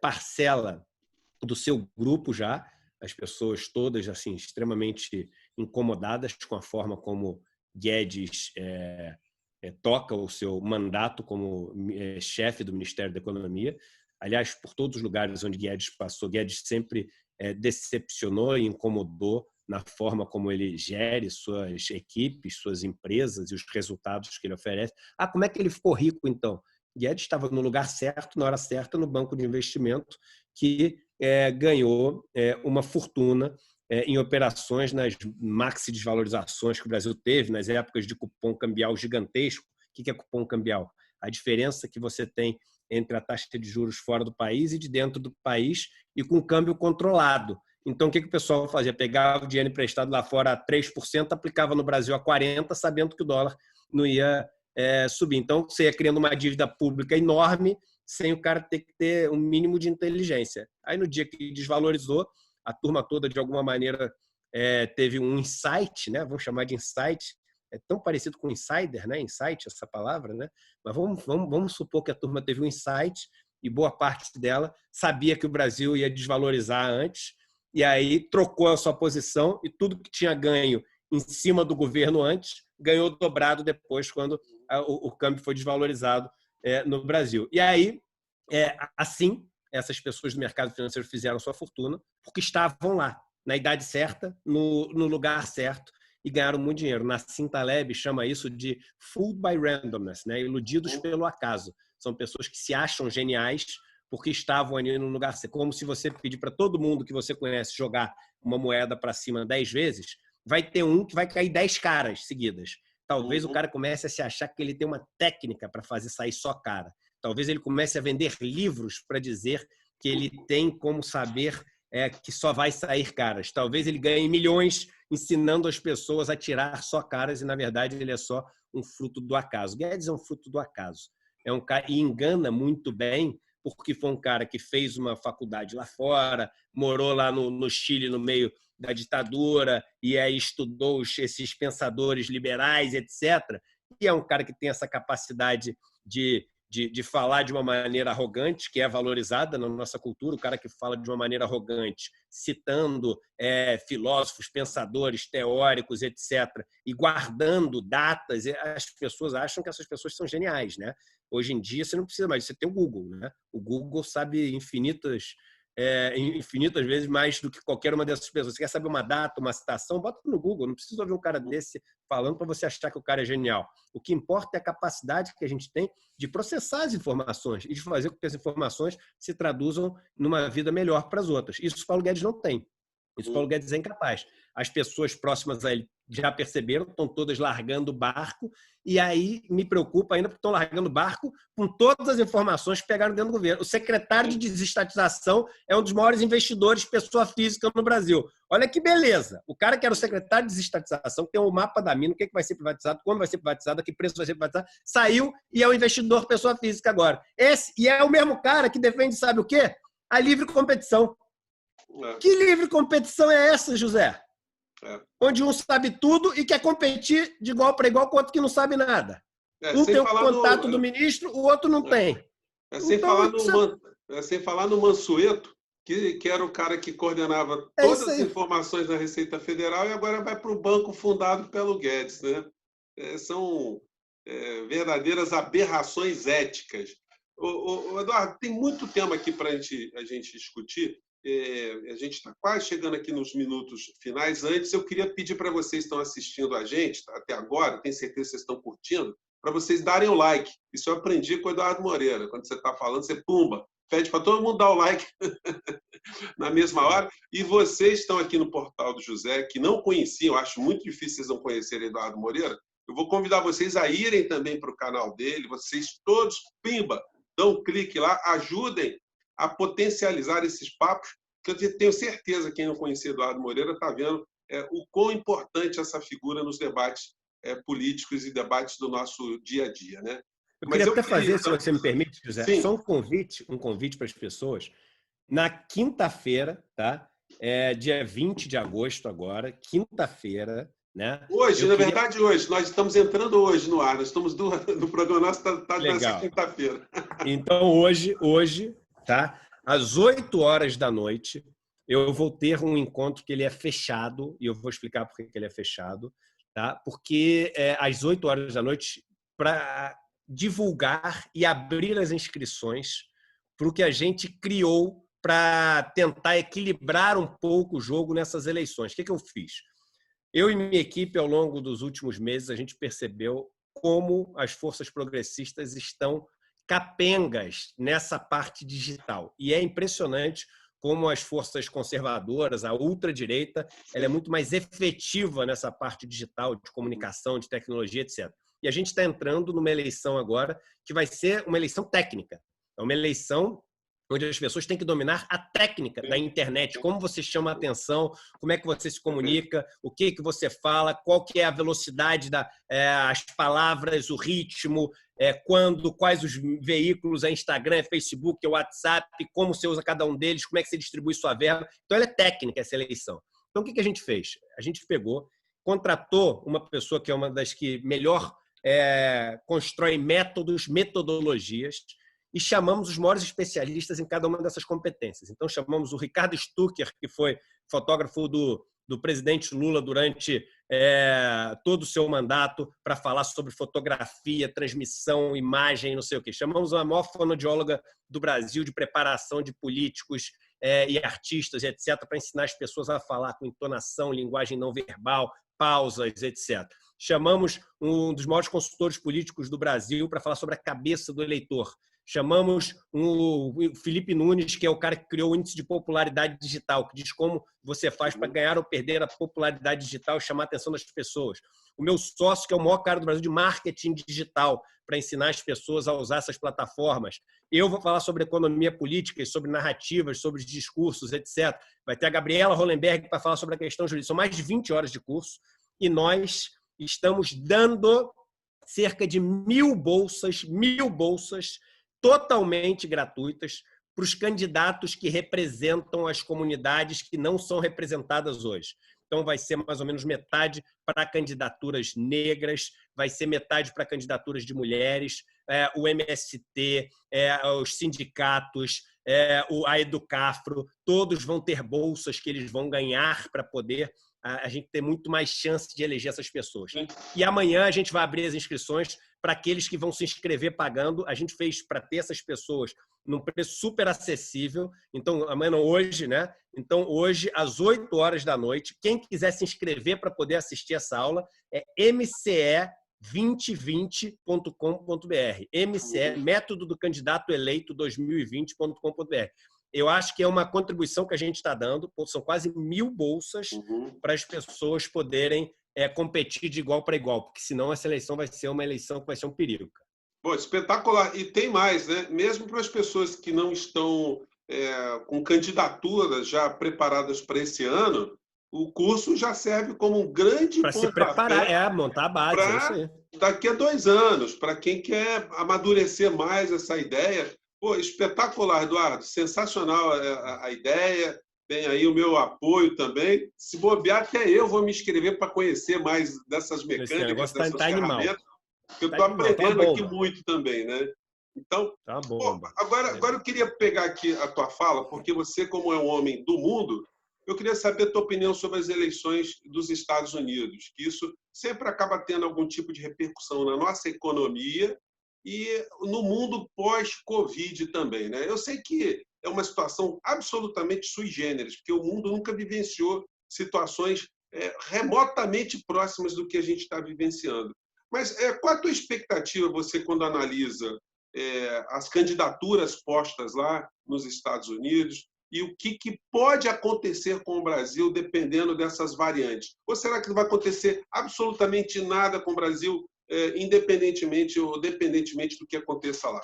parcela do seu grupo já, as pessoas todas assim extremamente incomodadas com a forma como Guedes toca o seu mandato como chefe do Ministério da Economia. Aliás, por todos os lugares onde Guedes passou, Guedes sempre decepcionou e incomodou na forma como ele gere suas equipes, suas empresas e os resultados que ele oferece. Como é que ele ficou rico, então? Guedes estava no lugar certo, na hora certa, no banco de investimento, que ganhou uma fortuna em operações nas maxi desvalorizações que o Brasil teve, nas épocas de cupom cambial gigantesco. O que é cupom cambial? A diferença que você tem entre a taxa de juros fora do país e de dentro do país, e com câmbio controlado. Então, o que o pessoal fazia? Pegava o dinheiro emprestado lá fora a 3%, aplicava no Brasil a 40%, sabendo que o dólar não ia subir. Então, você ia criando uma dívida pública enorme, sem o cara ter que ter um mínimo de inteligência. Aí, no dia que desvalorizou, a turma toda, de alguma maneira, teve um insight, né? Vamos chamar de insight, é tão parecido com insider, né? Insight, essa palavra, né? Mas vamos supor que a turma teve um insight e boa parte dela sabia que o Brasil ia desvalorizar antes, e aí trocou a sua posição, e tudo que tinha ganho em cima do governo antes ganhou dobrado depois, quando o câmbio foi desvalorizado no Brasil. E aí, assim, essas pessoas do mercado financeiro fizeram sua fortuna porque estavam lá, na idade certa, no lugar certo, e ganharam muito dinheiro. Nassim Taleb chama isso de fooled by randomness, né? Iludidos pelo acaso. São pessoas que se acham geniais porque estavam ali no lugar certo. Como se você pedir para todo mundo que você conhece jogar uma moeda para cima 10 vezes, vai ter um que vai cair 10 caras seguidas. Talvez o cara comece a se achar que ele tem uma técnica para fazer sair só cara. Talvez ele comece a vender livros para dizer que ele tem como saber que só vai sair caras. Talvez ele ganhe milhões ensinando as pessoas a tirar só caras e, na verdade, ele é só um fruto do acaso. Guedes é um fruto do acaso. É um cara e engana muito bem, porque foi um cara que fez uma faculdade lá fora, morou lá no Chile no meio da ditadura e aí estudou esses pensadores liberais, etc. E é um cara que tem essa capacidade de falar de uma maneira arrogante, que é valorizada na nossa cultura, o cara que fala de uma maneira arrogante, citando filósofos, pensadores, teóricos, etc., e guardando datas. As pessoas acham que essas pessoas são geniais, né? Hoje em dia, você não precisa mais, você tem o Google, né? O Google sabe infinitas vezes mais do que qualquer uma dessas pessoas. Você quer saber uma data, uma citação? Bota no Google, não precisa ouvir um cara desse falando para você achar que o cara é genial. O que importa é a capacidade que a gente tem de processar as informações e de fazer com que as informações se traduzam numa vida melhor para as outras. Isso o Paulo Guedes não tem. Isso o Paulo Guedes é incapaz. As pessoas próximas a ele já perceberam, estão todas largando o barco, e aí me preocupa ainda porque estão largando o barco com todas as informações que pegaram dentro do governo. O secretário de desestatização é um dos maiores investidores pessoa física no Brasil. Olha que beleza. O cara que era o secretário de desestatização, que tem um mapa da mina, o que vai ser privatizado, quando vai ser privatizado, a que preço vai ser privatizado, saiu e é um investidor pessoa física agora. E é o mesmo cara que defende, sabe o quê? A livre competição. Que livre competição é essa, José? Onde um sabe tudo e quer competir de igual para igual com outro que não sabe nada. Um tem o contato do ministro, o outro não tem. Sem falar no Mansueto, que era o cara que coordenava todas as informações da Receita Federal e agora vai para o banco fundado pelo Guedes, né? São verdadeiras aberrações éticas. Eduardo, tem muito tema aqui para a gente discutir. A gente está quase chegando aqui nos minutos finais. Antes, eu queria pedir para vocês que estão assistindo a gente até agora, tenho certeza que vocês estão curtindo, para vocês darem o like. Isso eu aprendi com o Eduardo Moreira. Quando você está falando, você pumba, pede para todo mundo dar o like na mesma hora. E vocês estão aqui no Portal do José, que não conheciam, acho muito difícil vocês não conhecerem Eduardo Moreira, eu vou convidar vocês a irem também para o canal dele. Vocês todos, pimba, dão um clique lá, ajudem a potencializar esses papos, que eu tenho certeza que quem não conhecia Eduardo Moreira está vendo o quão importante essa figura nos debates políticos e debates do nosso dia a dia, né? Eu queria até fazer, se você me permite, José, sim, só um convite para as pessoas. Na quinta-feira, tá? Dia 20 de agosto agora, quinta-feira, né? Hoje, na verdade, hoje. Nós estamos entrando hoje no ar. Nós estamos no programa nosso, está nessa quinta-feira. Então, hoje, tá? Às 8 horas da noite, eu vou ter um encontro que ele é fechado, e eu vou explicar por que ele é fechado, tá? Porque às 8 horas da noite, para divulgar e abrir as inscrições para o que a gente criou para tentar equilibrar um pouco o jogo nessas eleições. O que eu fiz? Eu e minha equipe, ao longo dos últimos meses, a gente percebeu como as forças progressistas estão capengas nessa parte digital. E é impressionante como as forças conservadoras, a ultradireita, ela é muito mais efetiva nessa parte digital, de comunicação, de tecnologia, etc. E a gente está entrando numa eleição agora que vai ser uma eleição técnica. É uma eleição onde as pessoas têm que dominar a técnica da internet, como você chama a atenção, como é que você se comunica, o que você fala, qual que é a velocidade das palavras, o ritmo, quais os veículos, Instagram, Facebook, WhatsApp, como você usa cada um deles, como é que você distribui sua verba. Então, ela é técnica, essa eleição. Então, o que a gente fez? A gente pegou, contratou uma pessoa que é uma das que melhor constrói metodologias, e chamamos os maiores especialistas em cada uma dessas competências. Então, chamamos o Ricardo Stucker, que foi fotógrafo do presidente Lula durante todo o seu mandato, para falar sobre fotografia, transmissão, imagem, não sei o quê. Chamamos a maior fonoaudióloga do Brasil de preparação de políticos e artistas, etc., para ensinar as pessoas a falar com entonação, linguagem não verbal, pausas, etc. Chamamos um dos maiores consultores políticos do Brasil para falar sobre a cabeça do eleitor. Chamamos o Felipe Nunes, que é o cara que criou o índice de popularidade digital, que diz como você faz para ganhar ou perder a popularidade digital e chamar a atenção das pessoas. O meu sócio, que é o maior cara do Brasil de marketing digital, para ensinar as pessoas a usar essas plataformas. Eu vou falar sobre economia política, sobre narrativas, sobre discursos, etc. Vai ter a Gabriela Hollenberg para falar sobre a questão jurídica. São mais de 20 horas de curso e nós estamos dando cerca de 1.000 bolsas totalmente gratuitas para os candidatos que representam as comunidades que não são representadas hoje. Então, vai ser mais ou menos metade para candidaturas negras, vai ser metade para candidaturas de mulheres, o MST, os sindicatos, a Educafro, todos vão ter bolsas que eles vão ganhar para poder a gente ter muito mais chance de eleger essas pessoas. E amanhã a gente vai abrir as inscrições para aqueles que vão se inscrever pagando. A gente fez para ter essas pessoas num preço super acessível. Então, amanhã não, hoje, né? Então, hoje, às 8 horas da noite, quem quiser se inscrever para poder assistir essa aula é mce2020.com.br. MCE, Método do Candidato Eleito 2020.com.br. Eu acho que é uma contribuição que a gente está dando. São quase 1.000 bolsas para as pessoas poderem competir de igual para igual, porque senão essa eleição vai ser uma eleição que vai ser um perigo. Bom, espetacular. E tem mais, né? Mesmo para as pessoas que não estão com candidaturas já preparadas para esse ano, o curso já serve como um grande para se preparar, montar a base. É isso aí. Daqui a 2 anos, para quem quer amadurecer mais essa ideia. Pô, espetacular, Eduardo. Sensacional a ideia. Tem aí o meu apoio também. Se bobear, até eu vou me inscrever para conhecer mais dessas mecânicas, dessas ferramentas. Porque eu estou aprendendo aqui muito também, né? Então, agora eu queria pegar aqui a tua fala, porque você, como é um homem do mundo, eu queria saber a tua opinião sobre as eleições dos Estados Unidos, que isso sempre acaba tendo algum tipo de repercussão na nossa economia e no mundo pós-Covid também, né? Eu sei que é uma situação absolutamente sui generis, porque o mundo nunca vivenciou situações remotamente próximas do que a gente está vivenciando. Mas qual a tua expectativa, você, quando analisa as candidaturas postas lá nos Estados Unidos e o que pode acontecer com o Brasil dependendo dessas variantes? Ou será que não vai acontecer absolutamente nada com o Brasil, independentemente ou dependentemente do que aconteça lá?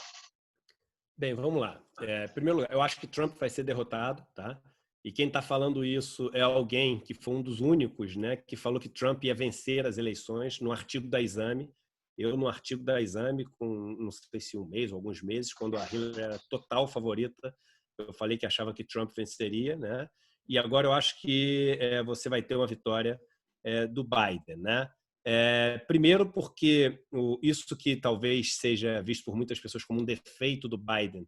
Bem, vamos lá. Em primeiro lugar, eu acho que Trump vai ser derrotado, tá? E quem está falando isso é alguém que foi um dos únicos, né, que falou que Trump ia vencer as eleições no artigo da Exame. Eu, no artigo da Exame, com não sei se 1 mês ou alguns meses, quando a Hillary era total favorita, eu falei que achava que Trump venceria, né? E agora eu acho que você vai ter uma vitória do Biden, né? Primeiro porque isso que talvez seja visto por muitas pessoas como um defeito do Biden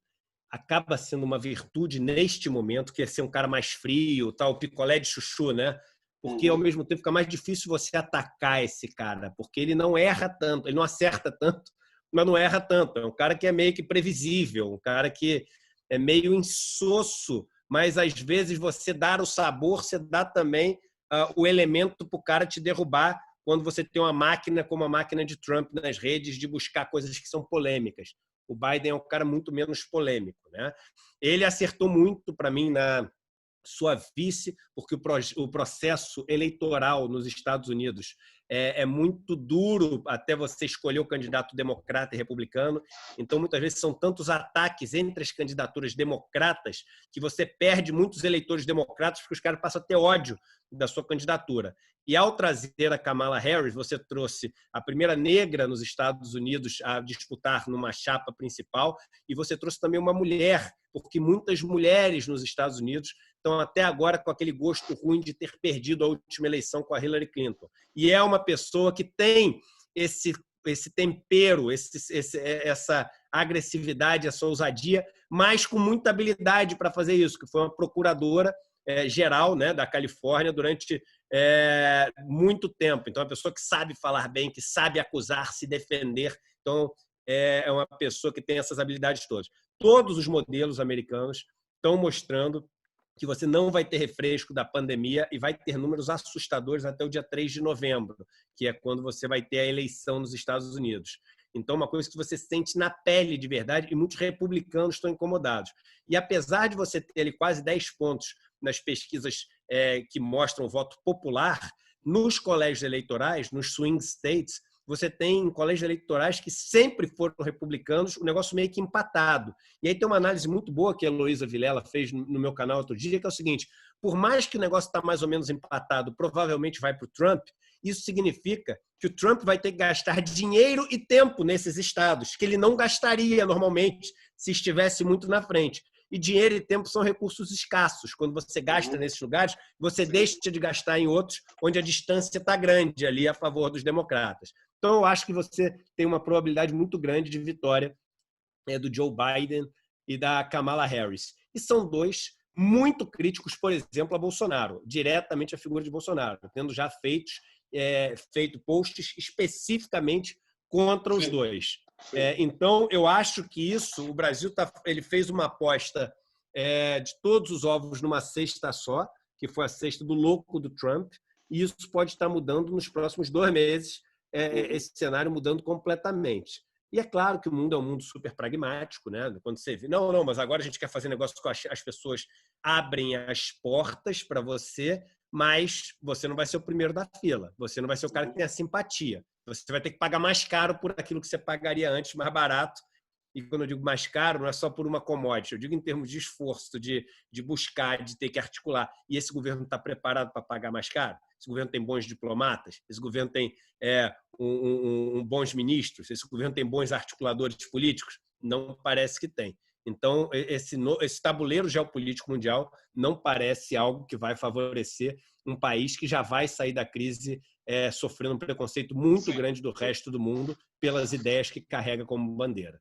acaba sendo uma virtude neste momento, que é ser um cara mais frio, tal, picolé de chuchu, né? Porque ao mesmo tempo fica mais difícil você atacar esse cara, porque ele não erra tanto, ele não acerta tanto, mas não erra tanto. É um cara que é meio que previsível, um cara que é meio insosso, mas às vezes você dá o sabor, você dá também o elemento para o cara te derrubar quando você tem uma máquina como a máquina de Trump nas redes de buscar coisas que são polêmicas. O Biden é um cara muito menos polêmico, né? Ele acertou muito, para mim, na sua vice, porque o processo eleitoral nos Estados Unidos é muito duro até você escolher o candidato democrata e republicano. Então, muitas vezes, são tantos ataques entre as candidaturas democratas que você perde muitos eleitores democratas porque os caras passam a ter ódio da sua candidatura. E ao trazer a Kamala Harris, você trouxe a primeira negra nos Estados Unidos a disputar numa chapa principal e você trouxe também uma mulher, porque muitas mulheres nos Estados Unidos estão até agora com aquele gosto ruim de ter perdido a última eleição com a Hillary Clinton. E é uma pessoa que tem esse tempero, essa agressividade, essa ousadia, mas com muita habilidade para fazer isso, que foi uma procuradora geral, né, da Califórnia durante muito tempo. Então, é uma pessoa que sabe falar bem, que sabe acusar, se defender. Então, é uma pessoa que tem essas habilidades todas. Todos os modelos americanos estão mostrando que você não vai ter refresco da pandemia e vai ter números assustadores até o dia 3 de novembro, que é quando você vai ter a eleição nos Estados Unidos. Então, uma coisa que você sente na pele de verdade, e muitos republicanos estão incomodados. E apesar de você ter ali quase 10 pontos nas pesquisas que mostram o voto popular, nos colégios eleitorais, nos swing states, você tem colégios eleitorais que sempre foram republicanos, o negócio meio que empatado. E aí tem uma análise muito boa que a Heloísa Vilela fez no meu canal outro dia, que é o seguinte: por mais que o negócio está mais ou menos empatado, provavelmente vai para o Trump, isso significa que o Trump vai ter que gastar dinheiro e tempo nesses estados, que ele não gastaria normalmente se estivesse muito na frente. E dinheiro e tempo são recursos escassos. Quando você gasta nesses lugares, você deixa de gastar em outros, onde a distância está grande ali a favor dos democratas. Então, eu acho que você tem uma probabilidade muito grande de vitória do Joe Biden e da Kamala Harris. E são dois muito críticos, por exemplo, a Bolsonaro, diretamente a figura de Bolsonaro, tendo já feito posts especificamente contra os dois. Então, eu acho que o Brasil ele fez uma aposta de todos os ovos numa cesta só, que foi a cesta do louco do Trump, e isso pode estar mudando nos próximos 2 meses, esse cenário mudando completamente. E é claro que o mundo é um mundo super pragmático, né? Quando você vê, não, mas agora a gente quer fazer negócio com as pessoas, abrem as portas para você, mas você não vai ser o primeiro da fila. Você não vai ser o cara que tem a simpatia. Você vai ter que pagar mais caro por aquilo que você pagaria antes, mais barato. E quando eu digo mais caro, não é só por uma commodity, eu digo em termos de esforço, de buscar, de ter que articular. E esse governo está preparado para pagar mais caro? Esse governo tem bons diplomatas? Esse governo tem bons ministros? Esse governo tem bons articuladores políticos? Não parece que tem. Então, esse tabuleiro geopolítico mundial não parece algo que vai favorecer um país que já vai sair da crise sofrendo um preconceito muito grande do resto do mundo pelas ideias que carrega como bandeira.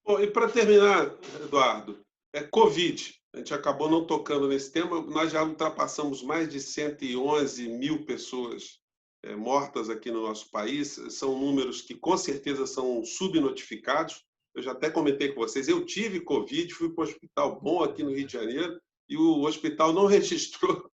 Bom, e para terminar, Eduardo, Covid. A gente acabou não tocando nesse tema, nós já ultrapassamos mais de 111 mil pessoas mortas aqui no nosso país. São números que, com certeza, são subnotificados. Eu já até comentei com vocês, eu tive Covid, fui para um hospital bom aqui no Rio de Janeiro e o hospital não registrou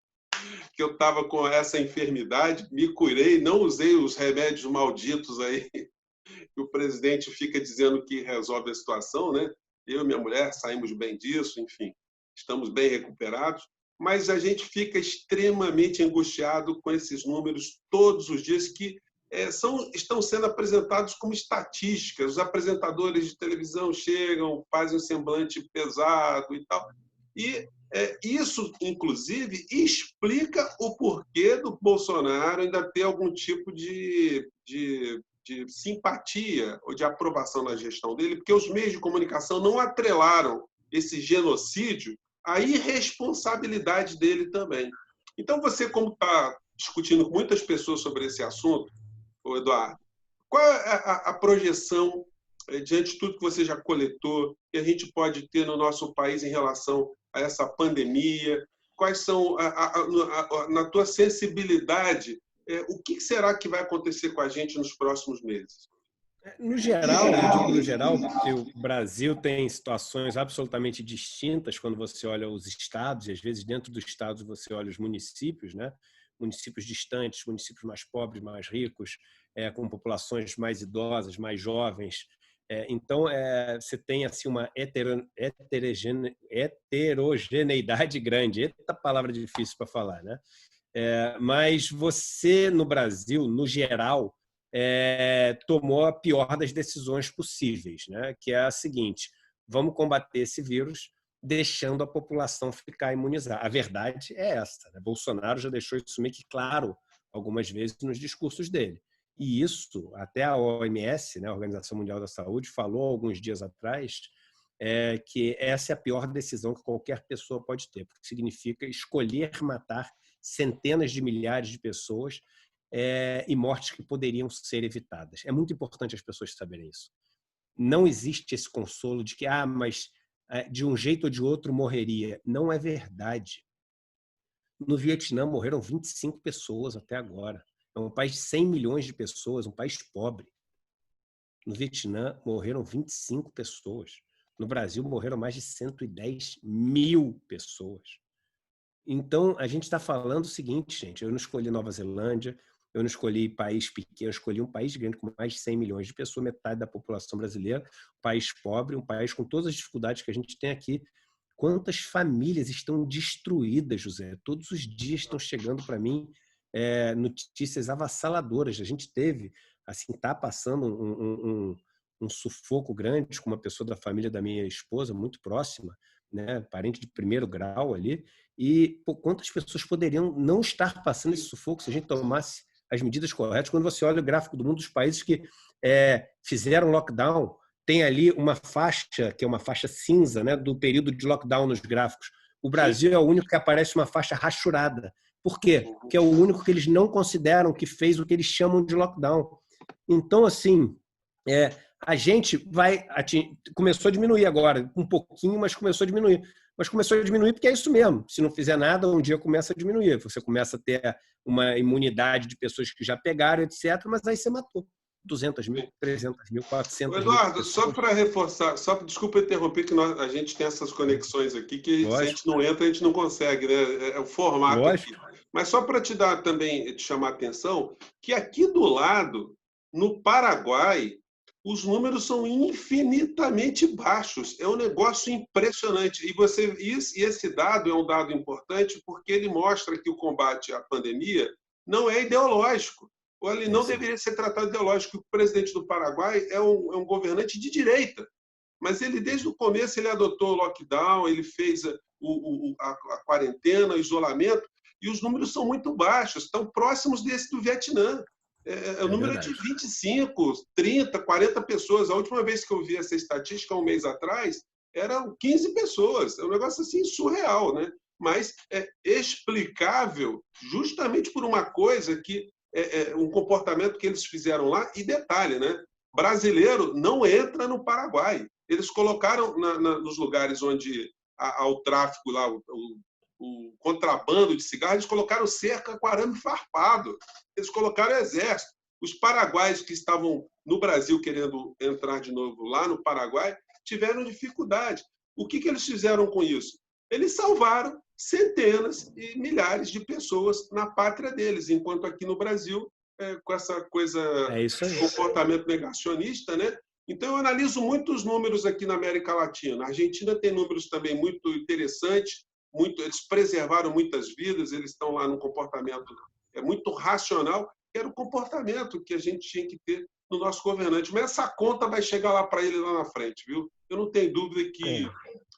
que eu estava com essa enfermidade, me curei, não usei os remédios malditos aí que o presidente fica dizendo que resolve a situação, né? Eu e minha mulher saímos bem disso, enfim, estamos bem recuperados, mas a gente fica extremamente angustiado com esses números todos os dias que estão sendo apresentados como estatísticas. Os apresentadores de televisão chegam, fazem um semblante pesado e tal. E isso, inclusive, explica o porquê do Bolsonaro ainda ter algum tipo de simpatia ou de aprovação na gestão dele, porque os meios de comunicação não atrelaram esse genocídio à irresponsabilidade dele também. Então, você, como está discutindo com muitas pessoas sobre esse assunto, Eduardo, qual é a projeção, diante de tudo que você já coletou, que a gente pode ter no nosso país em relação a essa pandemia? Quais são, na tua sensibilidade, o que será que vai acontecer com a gente nos próximos meses? No geral, eu digo no geral, porque o Brasil tem situações absolutamente distintas quando você olha os estados, e às vezes dentro dos estados você olha os municípios, né? Municípios distantes, municípios mais pobres, mais ricos, com populações mais idosas, mais jovens. Então, você tem assim uma heterogeneidade grande. Eita palavra difícil para falar, né? Mas você, no Brasil, no geral, tomou a pior das decisões possíveis, né? Que é a seguinte: vamos combater esse vírus deixando a população ficar imunizada. A verdade é essa, né? Bolsonaro já deixou isso meio que claro algumas vezes nos discursos dele. E isso, até a OMS, né, a Organização Mundial da Saúde, falou alguns dias atrás que essa é a pior decisão que qualquer pessoa pode ter, porque significa escolher matar centenas de milhares de pessoas e mortes que poderiam ser evitadas. É muito importante as pessoas saberem isso. Não existe esse consolo de que, mas de um jeito ou de outro morreria. Não é verdade. No Vietnã morreram 25 pessoas até agora. É um país de 100 milhões de pessoas, um país pobre. No Vietnã morreram 25 pessoas. No Brasil morreram mais de 110 mil pessoas. Então, a gente está falando o seguinte, gente: eu não escolhi Nova Zelândia, Eu não escolhi país pequeno, eu escolhi um país grande com mais de 100 milhões de pessoas, metade da população brasileira, um país pobre, um país com todas as dificuldades que a gente tem aqui. Quantas famílias estão destruídas, José? Todos os dias estão chegando para mim notícias avassaladoras. A gente teve, assim, está passando um sufoco grande com uma pessoa da família da minha esposa, muito próxima, né, parente de primeiro grau ali, e quantas pessoas poderiam não estar passando esse sufoco se a gente tomasse as medidas corretas? Quando você olha o gráfico do mundo dos países que fizeram lockdown, tem ali uma faixa, que é uma faixa cinza, né, do período de lockdown nos gráficos. O Brasil é o único que aparece uma faixa rachurada. Por quê? Porque é o único que eles não consideram que fez o que eles chamam de lockdown. Então, assim, a gente começou a diminuir agora, um pouquinho, mas começou a diminuir. Mas começou a diminuir porque é isso mesmo. Se não fizer nada, um dia começa a diminuir. Você começa a ter uma imunidade de pessoas que já pegaram, etc., mas aí você matou 200 mil, 300 mil, 400 mil. Eduardo, só para reforçar, desculpa interromper, que a gente tem essas conexões aqui, que se a gente não entra, a gente não consegue, né? É o formato aqui. Mas só para te chamar a atenção, que aqui do lado, no Paraguai, os números são infinitamente baixos. É um negócio impressionante. E esse dado é um dado importante porque ele mostra que o combate à pandemia não é ideológico. Ele não deveria ser tratado ideológico. O presidente do Paraguai é um governante de direita, mas ele, desde o começo, ele adotou o lockdown, ele fez a quarentena, o isolamento, e os números são muito baixos, estão próximos desse do Vietnã. O número é de 25, 30, 40 pessoas. A última vez que eu vi essa estatística, um mês atrás, eram 15 pessoas. É um negócio assim surreal, né? Mas é explicável justamente por uma coisa que um comportamento que eles fizeram lá. E detalhe, né? Brasileiro não entra no Paraguai. Eles colocaram nos lugares onde há o tráfico lá, o contrabando de cigarros, eles colocaram cerca com arame farpado. Eles colocaram exército. Os paraguaios que estavam no Brasil querendo entrar de novo lá no Paraguai tiveram dificuldade. O que eles fizeram com isso? Eles salvaram centenas e milhares de pessoas na pátria deles, enquanto aqui no Brasil, com essa coisa, comportamento negacionista, né? Então, eu analiso muitos números aqui na América Latina. A Argentina tem números também muito interessantes, eles preservaram muitas vidas, eles estão lá num comportamento muito racional, que era o comportamento que a gente tinha que ter no nosso governante. Mas essa conta vai chegar lá para ele lá na frente, viu? Eu não tenho dúvida que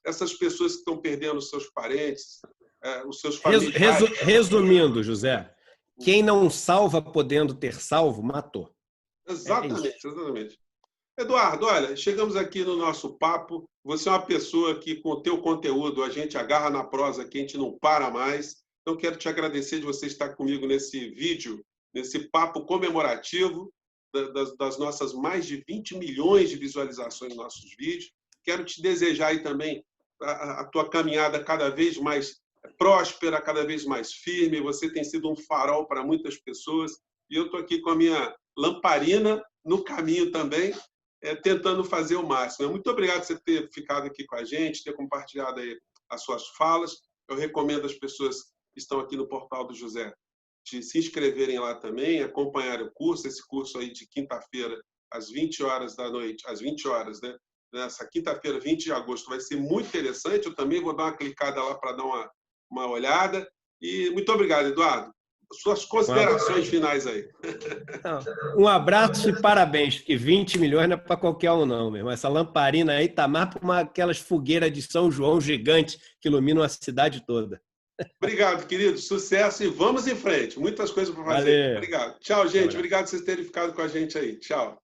essas pessoas que estão perdendo os seus parentes, os seus familiares... Resumindo, José, quem não salva podendo ter salvo, matou. Exatamente, exatamente. Eduardo, olha, chegamos aqui no nosso papo. Você é uma pessoa que, com o teu conteúdo, a gente agarra na prosa aqui, a gente não para mais. Então, quero te agradecer de você estar comigo nesse vídeo, nesse papo comemorativo das nossas mais de 20 milhões de visualizações nos nossos vídeos. Quero te desejar aí também a tua caminhada cada vez mais próspera, cada vez mais firme. Você tem sido um farol para muitas pessoas. E eu estou aqui com a minha lamparina no caminho também, tentando fazer o máximo. Muito obrigado por você ter ficado aqui com a gente, ter compartilhado aí as suas falas. Eu recomendo às pessoas que estão aqui no Portal do José de se inscreverem lá também, acompanharem o curso, esse curso aí de quinta-feira, às 20 horas da noite, às 20 horas, né? Nessa quinta-feira, 20 de agosto, vai ser muito interessante. Eu também vou dar uma clicada lá para dar uma olhada. E muito obrigado, Eduardo. Suas considerações finais aí. Um abraço e parabéns, porque 20 milhões não é para qualquer um, não, meu irmão. Essa lamparina aí tá mais para aquelas fogueiras de São João gigantes que iluminam a cidade toda. Obrigado, querido. Sucesso e vamos em frente. Muitas coisas para fazer. Valeu. Obrigado. Tchau, gente. Obrigado por vocês terem ficado com a gente aí. Tchau.